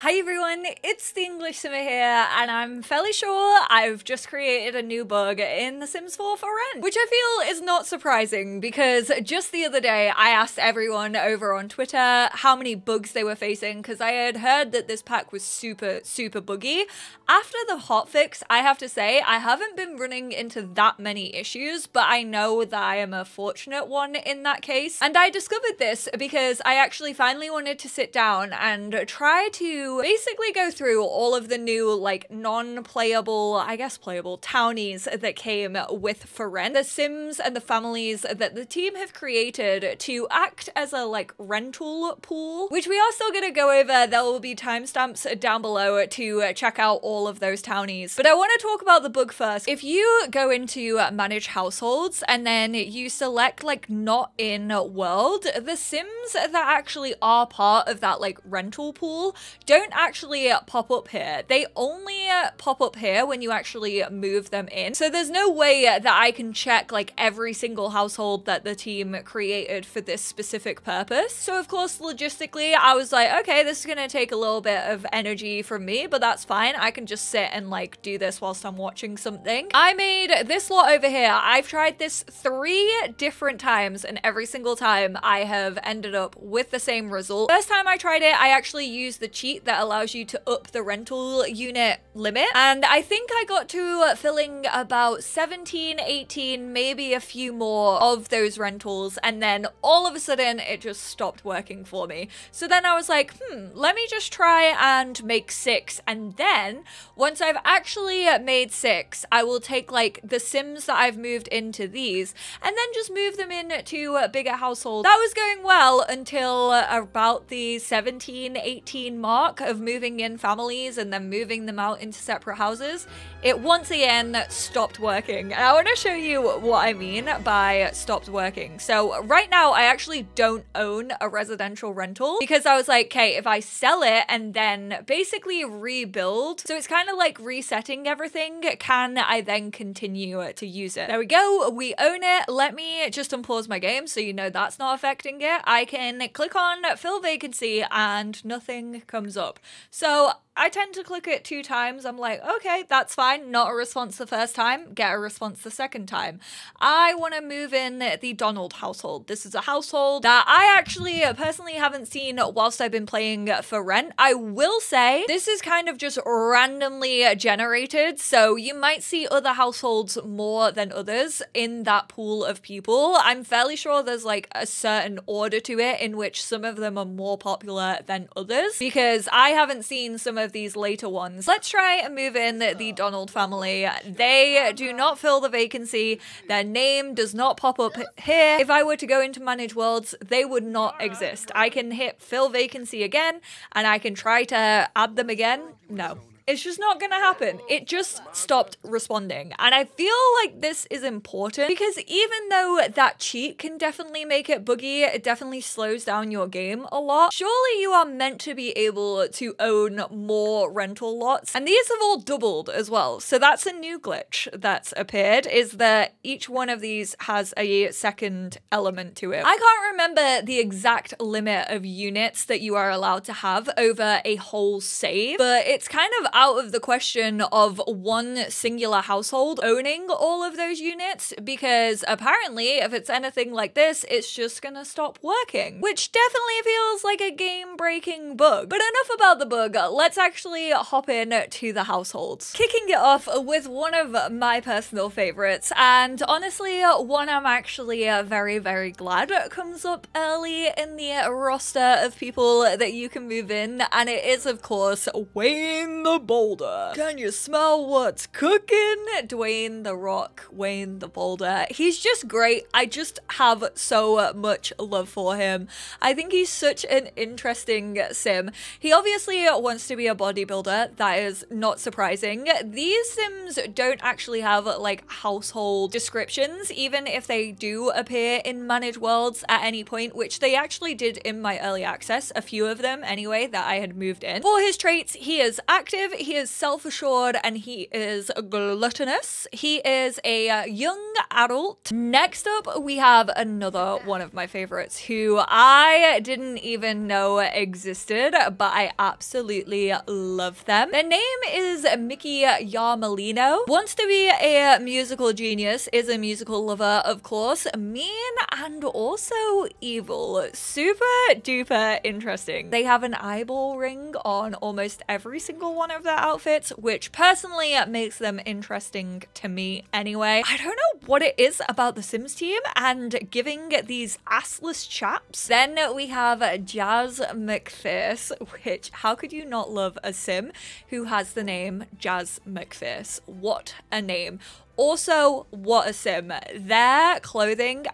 Hi everyone, it's the EnglishSimmer here, and I'm fairly sure I've just created a new bug in The Sims 4 for rent, which I feel is not surprising because just the other day I asked everyone over on Twitter how many bugs they were facing because I had heard that this pack was super buggy. After the hotfix, I have to say I haven't been running into that many issues, but I know that I am a fortunate one in that case. And I discovered this because I actually finally wanted to sit down and try to basically go through all of the new like non-playable, I guess playable, townies that came with For Rent. The Sims and the families that the team have created to act as a like rental pool, which we are still going to go over. There will be timestamps down below to check out all of those townies. But I want to talk about the bug first. If you go into manage households and then you select like not in world, the Sims that actually are part of that like rental pool don't actually pop up here. They only pop up here when you actually move them in. So there's no way that I can check like every single household that the team created for this specific purpose. So of course, logistically, I was like, okay, this is gonna take a little bit of energy from me, but that's fine. I can just sit and like do this whilst I'm watching something. I made this lot over here. I've tried this 3 different times, and every single time I have ended up with the same result. First time I tried it, I actually used the cheat that allows you to up the rental unit limit, and I think I got to filling about 17, 18, maybe a few more of those rentals, and then all of a sudden it just stopped working for me. So then I was like, let me just try and make 6, and then once I've actually made 6, I will take like the Sims that I've moved into these and then just move them into bigger households. That was going well until about the 17, 18 mark of moving in families and then moving them out into separate houses. It once again stopped working. And I want to show you what I mean by stopped working. So right now I actually don't own a residential rental because I was like, okay, if I sell it and then basically rebuild, so it's kind of like resetting everything, can I then continue to use it? There we go, we own it. Let me just unpause my game so you know that's not affecting it. I can click on fill vacancy and nothing comes up. So I tend to click it 2 times. I'm like, okay, that's fine. Not a response the first time, get a response the second time. I want to move in the Donald household. This is a household that I actually personally haven't seen whilst I've been playing For Rent. I will say this is kind of just randomly generated, so you might see other households more than others in that pool of people. I'm fairly sure there's like a certain order to it in which some of them are more popular than others because I haven't seen some of these later ones. Let's try and move in the Donald family. They do not fill the vacancy. Their name does not pop up here. If I were to go into manage worlds, they would not exist. I can hit fill vacancy again and I can try to add them again. No. It's just not gonna happen. It just stopped responding. And I feel like this is important because even though that cheat can definitely make it buggy, it definitely slows down your game a lot. Surely you are meant to be able to own more rental lots. And these have all doubled as well. So that's a new glitch that's appeared, is that each one of these has a second element to it. I can't remember the exact limit of units that you are allowed to have over a whole save, but it's kind of out of the question of one singular household owning all of those units because apparently if it's anything like this, it's just gonna stop working, which definitely feels like a game-breaking bug. But enough about the bug, let's actually hop in to the households. Kicking it off with one of my personal favorites, and honestly one I'm actually very glad comes up early in the roster of people that you can move in, and it is of course Wayne the Boulder. Can you smell what's cooking? Dwayne the Rock, Wayne the Boulder. He's just great. I just have so much love for him. I think he's such an interesting sim. He obviously wants to be a bodybuilder. That is not surprising. These sims don't actually have like household descriptions, even if they do appear in manage worlds at any point, which they actually did in my early access, a few of them anyway, that I had moved in. For his traits, he is active, he is self-assured, and he is gluttonous. He is a young adult. Next up, we have another one of my favorites who I didn't even know existed, but I absolutely love them. Their name is Mickey Yarmolino. Wants to be a musical genius, is a musical lover, of course, mean and also evil. Super duper interesting. They have an eyeball ring on almost every single one of their outfits, which personally makes them interesting to me anyway. I don't know what it is about the Sims team and giving these assless chaps. Then we have Jazz McPherce, which, how could you not love a Sim who has the name Jazz McPherce? What a name. Also, what a Sim. Their clothing,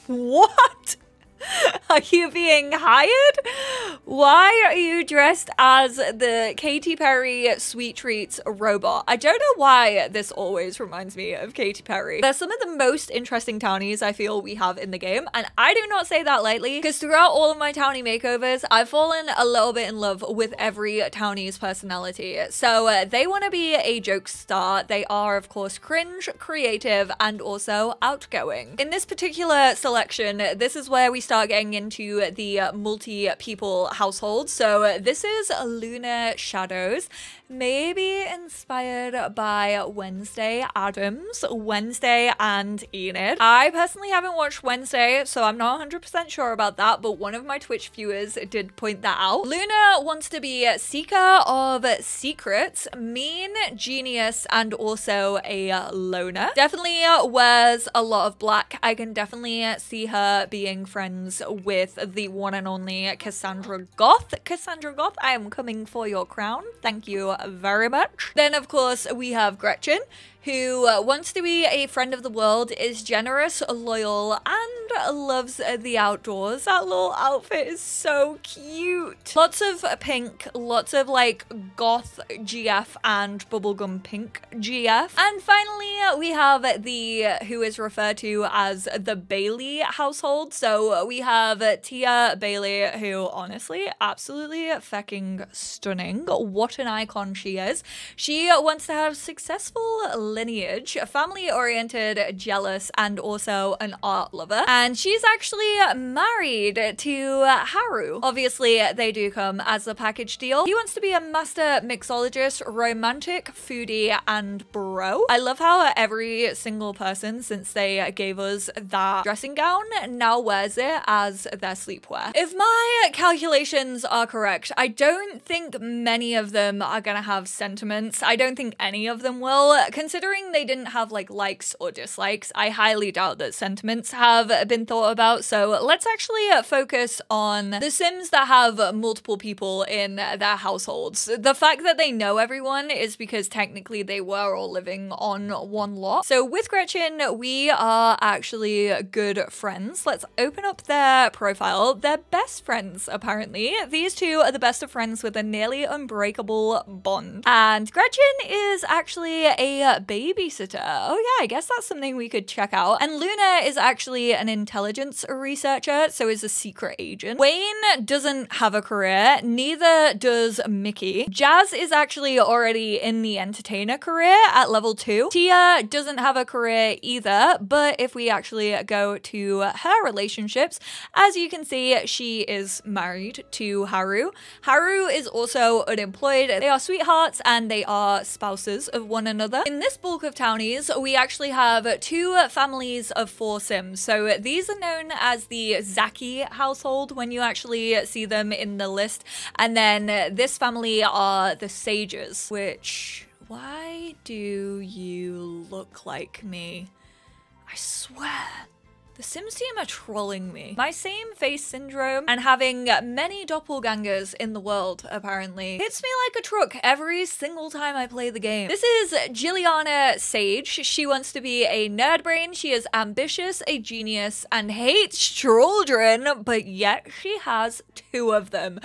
what? Are you being hired? Why are you dressed as the Katy Perry Sweet Treats robot? I don't know why this always reminds me of Katy Perry. They're some of the most interesting townies I feel we have in the game, and I do not say that lightly, because throughout all of my townie makeovers, I've fallen a little bit in love with every townie's personality. So they want to be a joke star. They are, of course, cringe, creative, and also outgoing. In this particular selection, this is where we start getting into the multi-people household. So this is Lunar Shadows, maybe inspired by Wednesday Addams, Wednesday and Enid. I personally haven't watched Wednesday, so I'm not 100% sure about that, but one of my Twitch viewers did point that out. Luna wants to be a seeker of secrets, mean, genius, and also a loner. Definitely wears a lot of black. I can definitely see her being friends with the one and only Cassandra Goth. Cassandra Goth, I am coming for your crown. Thank you very much. Then, of course, we have Gretchen, who wants to be a friend of the world, is generous, loyal, and loves the outdoors. That little outfit is so cute. Lots of pink, lots of like goth GF and bubblegum pink GF. And finally, we have who is referred to as the Bailey household. So we have Tia Bailey, who honestly, absolutely fucking stunning. What an icon she is. She wants to have successful lineage, family-oriented, jealous, and also an art lover. And she's actually married to Haru. Obviously, they do come as a package deal. He wants to be a master mixologist, romantic, foodie, and bro. I love how every single person, since they gave us that dressing gown, now wears it as their sleepwear. If my calculations are correct, I don't think many of them are gonna have sentiments. I don't think any of them will. Considering they didn't have like likes or dislikes, I highly doubt that sentiments have been thought about. So let's actually focus on the Sims that have multiple people in their households. The fact that they know everyone is because technically they were all living on one lot. So with Gretchen, we are actually good friends. Let's open up their profile. They're best friends, apparently. These two are the best of friends with a nearly unbreakable bond. And Gretchen is actually a babysitter. Oh yeah, I guess that's something we could check out. And Luna is actually an intelligence researcher, so is a secret agent. Wayne doesn't have a career, neither does Mickey. Jazz is actually already in the entertainer career at level 2. Tia doesn't have a career either, but if we actually go to her relationships, as you can see, she is married to Haru. Haru is also unemployed. They are sweethearts and they are spouses of one another. In this bulk of townies, we actually have 2 families of 4 Sims. So these are known as the Zaki household when you actually see them in the list. And then this family are the Sages, which, why do you look like me? I swear. The Sims team are trolling me. My same face syndrome and having many doppelgangers in the world, apparently, hits me like a truck every single time I play the game. This is Jilliana Sage. She wants to be a nerd brain. She is ambitious, a genius, and hates children, but yet she has 2 of them.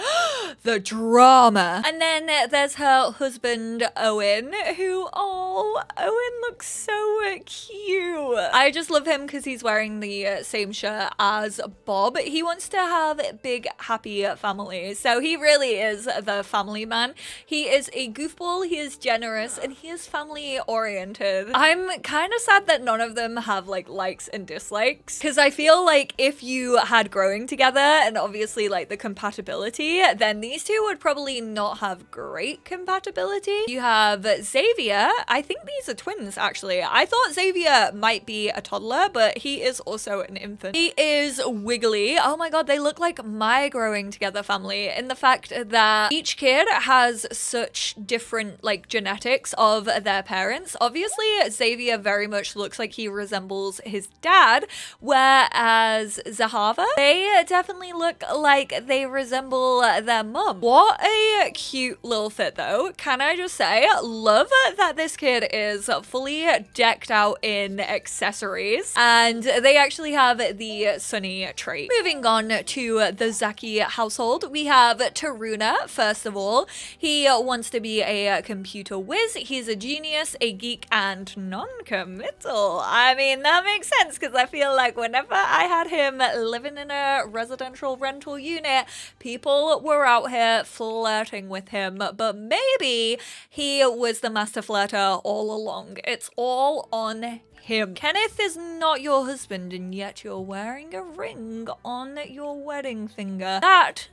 The drama. And then there's her husband, Owen, who, oh, Owen looks so cute. I just love him because he's wearing the the same shirt as Bob. He wants to have big, happy family. So he really is the family man. He is a goofball, he is generous, and he is family oriented. I'm kind of sad that none of them have like likes and dislikes, because I feel like if you had growing together and obviously like the compatibility, then these two would probably not have great compatibility. You have Xavier. I think these are twins actually. I thought Xavier might be a toddler, but he is also an infant. He is wiggly. Oh my god, they look like my growing together family in the fact that each kid has such different like genetics of their parents. Obviously Xavier very much looks like he resembles his dad, whereas Zahava, they definitely look like they resemble their mum. What a cute little fit though. Can I just say, love that this kid is fully decked out in accessories, and they actually have the Sunny trait. Moving on to the Zaki household, we have Taruna. First of all, he wants to be a computer whiz. He's a genius, a geek, and non-committal. I mean, that makes sense because I feel like whenever I had him living in a residential rental unit, people were out here flirting with him, but maybe he was the master flirter all along. It's all on him. Kenneth is not your husband, and yet you're wearing a ring on your wedding finger. That,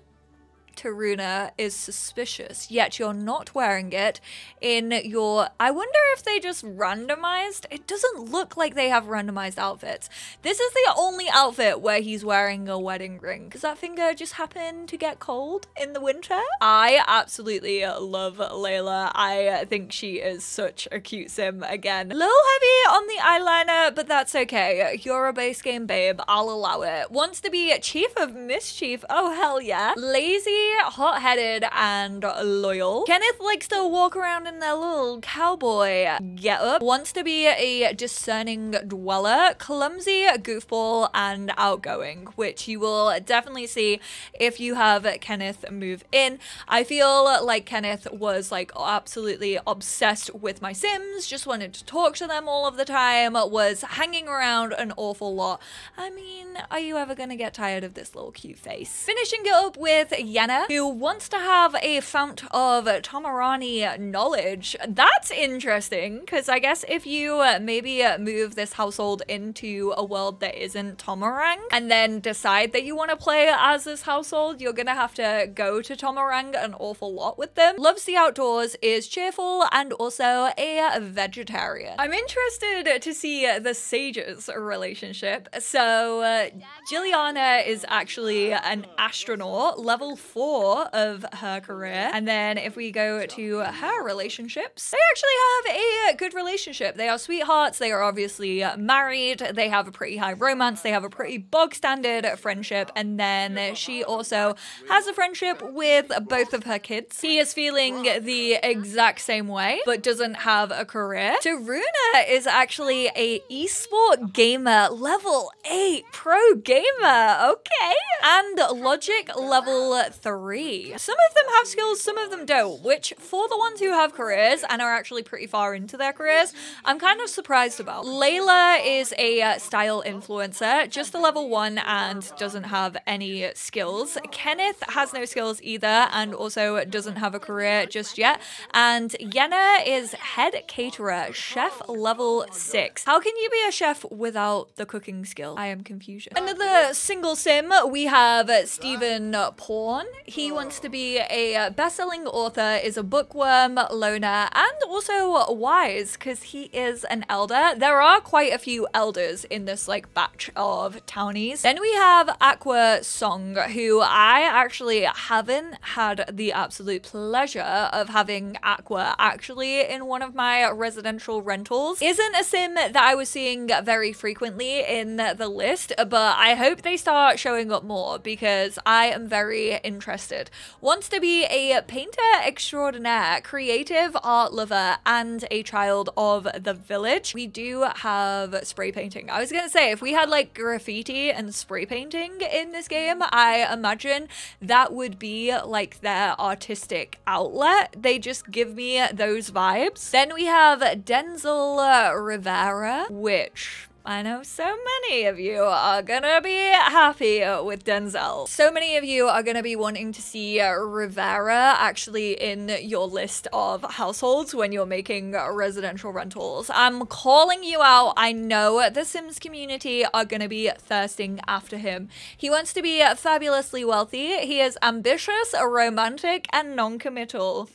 Taruna, is suspicious, yet you're not wearing it in your... I wonder if they just randomized? It doesn't look like they have randomized outfits. This is the only outfit where he's wearing a wedding ring. Does that finger just happen to get cold in the winter? I absolutely love Layla. I think she is such a cute sim again. A little heavy on the eyeliner, but that's okay. You're a base game babe. I'll allow it. Wants to be chief of mischief. Oh, hell yeah. Lazy, hot-headed, and loyal. Kenneth likes to walk around in their little cowboy get-up. Wants to be a discerning dweller, clumsy, goofball, and outgoing, which you will definitely see if you have Kenneth move in. I feel like Kenneth was like absolutely obsessed with my Sims, just wanted to talk to them all of the time, was hanging around an awful lot. I mean, are you ever gonna get tired of this little cute face? Finishing it up with Yenna, who wants to have a fount of Tomarani knowledge. That's interesting, because I guess if you maybe move this household into a world that isn't Tomarang, and then decide that you want to play as this household, you're gonna have to go to Tomarang an awful lot with them. Loves the outdoors, is cheerful, and also a vegetarian. I'm interested to see the sages relationship. So Jilliana is actually an astronaut, level 4 of her career. And then if we go to her relationships, they actually have a good relationship. They are sweethearts. They are obviously married. They have a pretty high romance. They have a pretty bog standard friendship. And then she also has a friendship with both of her kids. He is feeling the exact same way, but doesn't have a career. Taruna is actually a esport gamer, level 8 pro gamer. Okay. And logic level 3. Some of them have skills, some of them don't, which for the ones who have careers and are actually pretty far into their careers, I'm kind of surprised about. Layla is a style influencer, just a level 1 and doesn't have any skills. Kenneth has no skills either and also doesn't have a career just yet. And Yenna is head caterer, chef level 6. How can you be a chef without the cooking skill? I am confusion. Another single sim, we have Stephen Porn. He wants to be a best-selling author, is a bookworm, loner, and also wise because he is an elder. There are quite a few elders in this like batch of townies. Then we have Aqua Song, who I actually haven't had the absolute pleasure of having Aqua actually in one of my residential rentals. Isn't a sim that I was seeing very frequently in the list, but I hope they start showing up more because I am very interested. Wants to be a painter extraordinaire, creative art lover, and a child of the village. We do have spray painting. I was gonna say, if we had like graffiti and spray painting in this game, I imagine that would be like their artistic outlet. They just give me those vibes. Then we have Denzel Rivera, which I know so many of you are gonna be happy with Denzel. So many of you are gonna be wanting to see Rivera actually in your list of households when you're making residential rentals. I'm calling you out. I know the Sims community are gonna be thirsting after him. He wants to be fabulously wealthy. He is ambitious, romantic, and non-committal.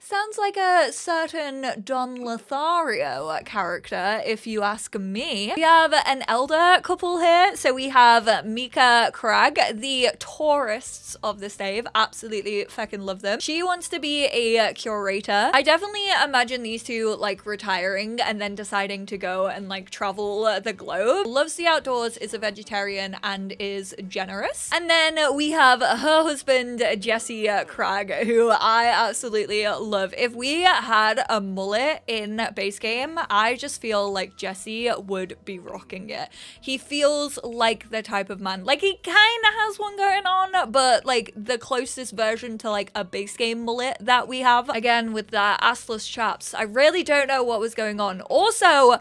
Sounds like a certain Don Lothario character, if you ask me. We have an elder couple here. So we have Mika Cragg, the tourists of this Dave. Absolutely fucking love them. She wants to be a curator. I definitely imagine these two like retiring and then deciding to go and like travel the globe. Loves the outdoors, is a vegetarian, and is generous. And then we have her husband, Jesse Cragg, who I absolutely love. If we had a mullet in base game, I just feel like Jesse would be rocking it. He feels like the type of man, like he kind of has one going on, but like the closest version to like a base game mullet that we have. Again, with that assless chaps, I really don't know what was going on. Also,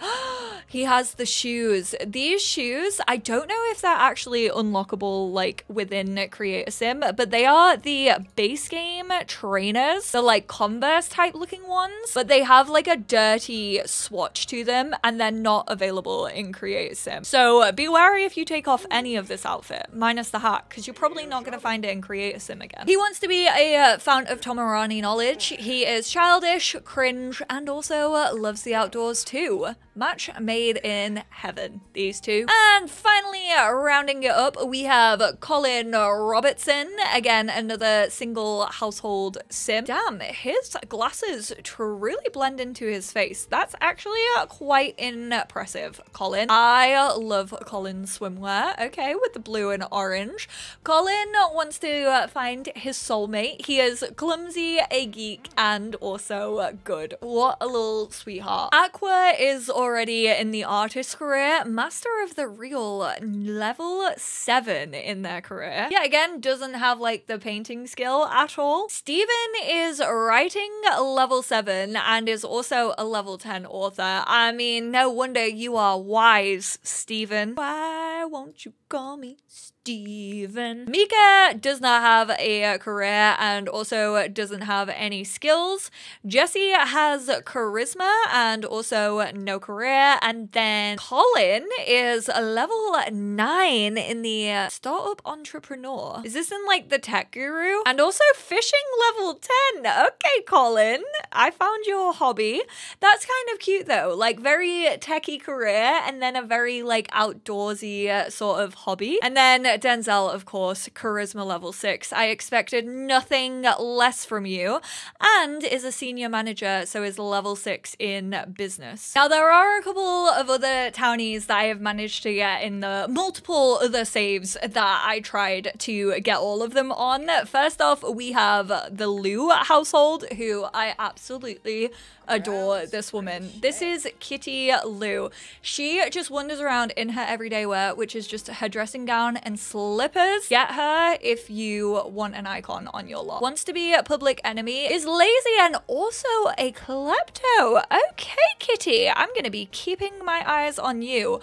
he has the shoes. These shoes, I don't know if they're actually unlockable like within Create a Sim, but they are the base game trainers. The like Converse type looking ones, but they have like a dirty swatch to them and they're not available in Create a Sim. So be wary if you take off any of this outfit, minus the hat, because you're probably not going to find it in Create a Sim again. He wants to be a fount of Tomarani knowledge. He is childish, cringe, and also loves the outdoors too. Match made in heaven, these two. And finally, rounding it up, we have Colin Robertson. Again, another single household sim. Damn, his glasses truly blend into his face. That's actually quite impressive, Colin. I love Colin's swimwear. Okay, with the blue and orange. Colin wants to find his soulmate. He is clumsy, a geek, and also good. What a little sweetheart. Aqua is already in the artist career, master of the real, level 7 in their career. Yeah, again, doesn't have like the painting skill at all. Steven is writing level 7 and is also a level 10 author. I mean, no wonder you are wise, Steven. Why won't you call me Steven? Mika does not have a career and also doesn't have any skills. Jesse has charisma and also no career. And then Colin is a level 9 in the startup entrepreneur. Is this in like the tech guru? And also fishing level 10. Okay, Colin, I found your hobby. That's kind of cute though. Like very techie career and then a very like outdoorsy sort of hobby. And then Denzel, of course, charisma level 6. I expected nothing less from you, and is a senior manager, so is level 6 in business. Now, there are a couple of other townies that I have managed to get in the multiple other saves that I tried to get all of them on. First off, we have the Lou household, who I absolutely adore this woman. This is Kitty Lou. She just wanders around in her everyday wear, which is just her dressing gown and slippers. Get her if you want an icon on your lot. Wants to be a public enemy, is lazy, and also a klepto. Okay, Kitty, I'm gonna be keeping my eyes on you.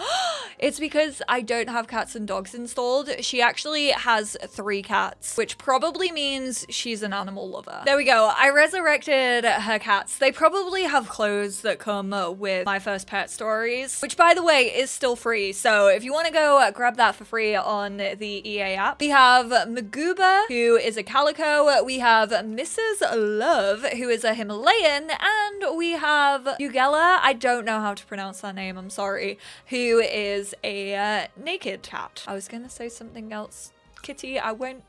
It's because I don't have cats and dogs installed. She actually has 3 cats, which probably means she's an animal lover. There we go. I resurrected her cats. They probably have clothes that come with My First Pet Stories, which by the way is still free. So if you want to go grab that for free on the EA app. We have Maguba, who is a calico. We have Mrs. Love, who is a Himalayan, and we have Ugella. I don't know how to pronounce that name, I'm sorry, who is a naked cat. I was gonna say something else. Kitty, I won't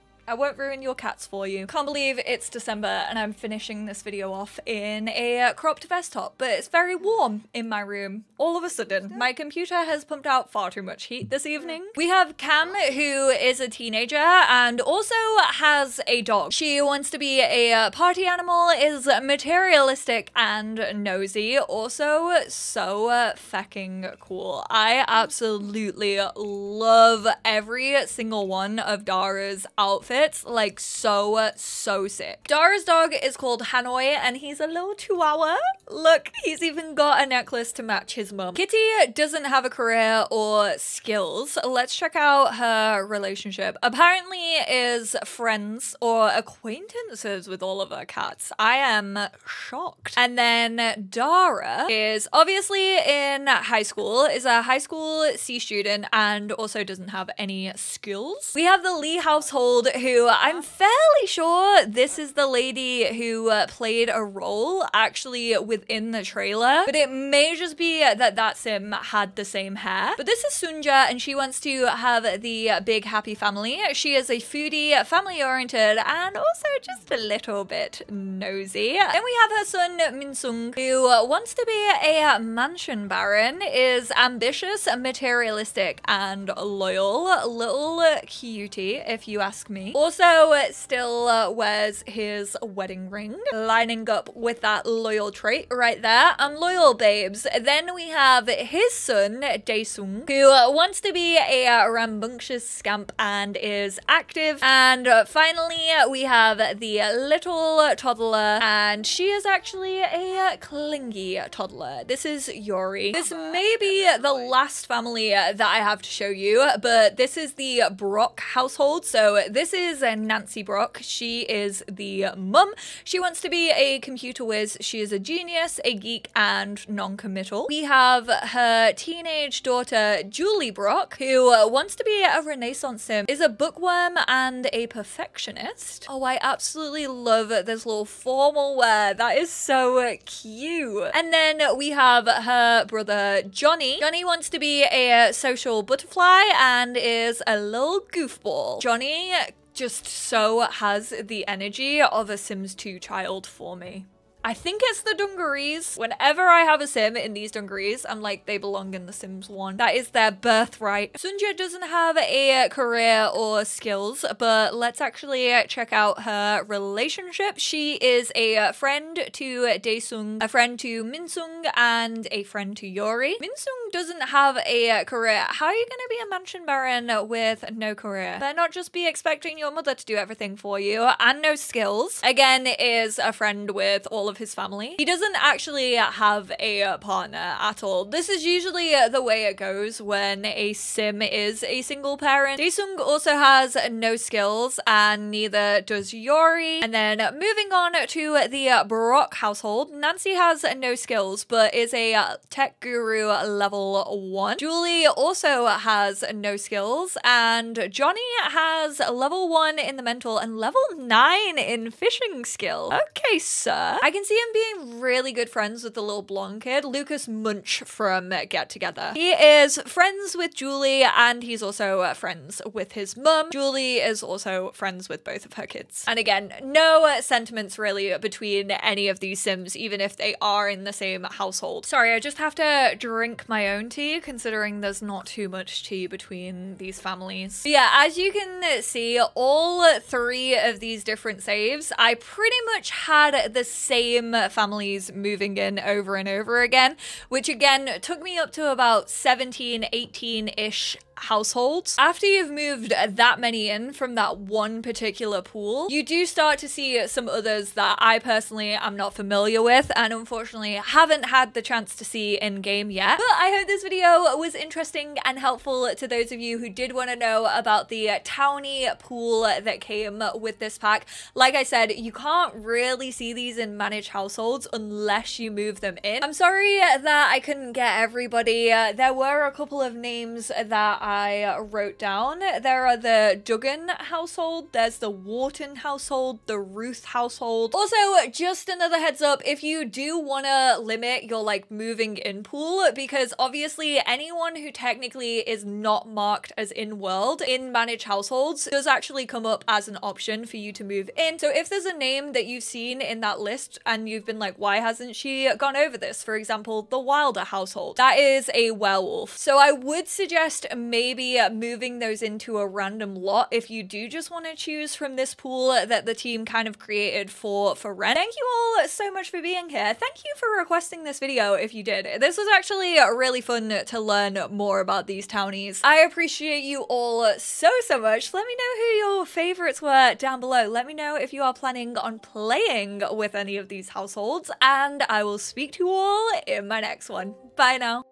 ruin your cats for you. Can't believe it's December and I'm finishing this video off in a cropped vest top, but it's very warm in my room. All of a sudden, my computer has pumped out far too much heat this evening. We have Cam, who is a teenager and also has a dog. She wants to be a party animal, is materialistic and nosy, also so fucking cool. I absolutely love every single one of Dara's outfits. outfits, like so sick. Dara's dog is called Hanoi and he's a little chihuahua. Look, he's even got a necklace to match his mum. Kitty doesn't have a career or skills. Let's check out her relationship. Apparently is friends or acquaintances with all of her cats. I am shocked. And then Dara is obviously in high school, is a high school C student and also doesn't have any skills. We have the Lee household, who I'm fairly sure this is the lady who played a role actually within the trailer, but it may just be that that sim had the same hair. But this is Sunja and she wants to have the big happy family. She is a foodie, family oriented, and also just a little bit nosy. Then we have her son Minsung, who wants to be a mansion baron, is ambitious, materialistic, and loyal. Little cutie, if you ask me. Also still wears his wedding ring, lining up with that loyal trait right there. I'm loyal, babes. Then we have his son Daesung, who wants to be a rambunctious scamp and is active. And finally we have the little toddler, and she is actually a clingy toddler. This is Yori. This may be the last family that I have to show you, but this is the Brock household. So this is Nancy Brock. She is the mum. She wants to be a computer whiz. She is a genius, a geek, and non-committal. We have her teenage daughter Julie Brock, who wants to be a Renaissance sim, is a bookworm and a perfectionist. Oh, I absolutely love this little formal wear. That is so cute. And then we have her brother Johnny. Johnny wants to be a social butterfly and is a little goofball. Johnny just so has the energy of a Sims 2 child for me. I think it's the dungarees. Whenever I have a sim in these dungarees, I'm like, they belong in the Sims 1. That is their birthright. Sunja doesn't have a career or skills, but let's actually check out her relationship. She is a friend to Daesung, a friend to Minsung, and a friend to Yori. Minsung doesn't have a career. How are you going to be a mansion baron with no career? Better not just be expecting your mother to do everything for you and no skills. Again, is a friend with all of his family. He doesn't actually have a partner at all. This is usually the way it goes when a sim is a single parent. Daesung also has no skills and neither does Yori. And then moving on to the Brock household, Nancy has no skills but is a tech guru level 1. Julie also has no skills and Johnny has level 1 in the mental and level 9 in fishing skill. Okay, sir. I can see him being really good friends with the little blonde kid, Lucas Munch from Get Together. He is friends with Julie and he's also friends with his mum. Julie is also friends with both of her kids. And again, no sentiments really between any of these Sims, even if they are in the same household. Sorry, I just have to drink my own tea considering there's not too much tea between these families. But yeah, as you can see, all three of these different saves, I pretty much had the same families moving in over and over again, which again took me up to about 17, 18-ish households. After you've moved that many in from that one particular pool, you do start to see some others that I personally am not familiar with and unfortunately haven't had the chance to see in game yet. But I hope this video was interesting and helpful to those of you who did want to know about the townie pool that came with this pack. Like I said, you can't really see these in managed households unless you move them in. I'm sorry that I couldn't get everybody. There were a couple of names that I wrote down. There are the Duggan household, there's the Wharton household, the Ruth household. Also, just another heads up, if you do want to limit your like moving in pool, because obviously anyone who technically is not marked as in world in managed households does actually come up as an option for you to move in. So if there's a name that you've seen in that list and you've been like, why hasn't she gone over this? For example, the Wilder household. That is a werewolf. So I would suggest maybe maybe moving those into a random lot if you do just want to choose from this pool that the team kind of created for rent. Thank you all so much for being here. Thank you for requesting this video if you did. This was actually really fun to learn more about these townies. I appreciate you all so much. Let me know who your favorites were down below. Let me know if you are planning on playing with any of these households, and I will speak to you all in my next one. Bye now.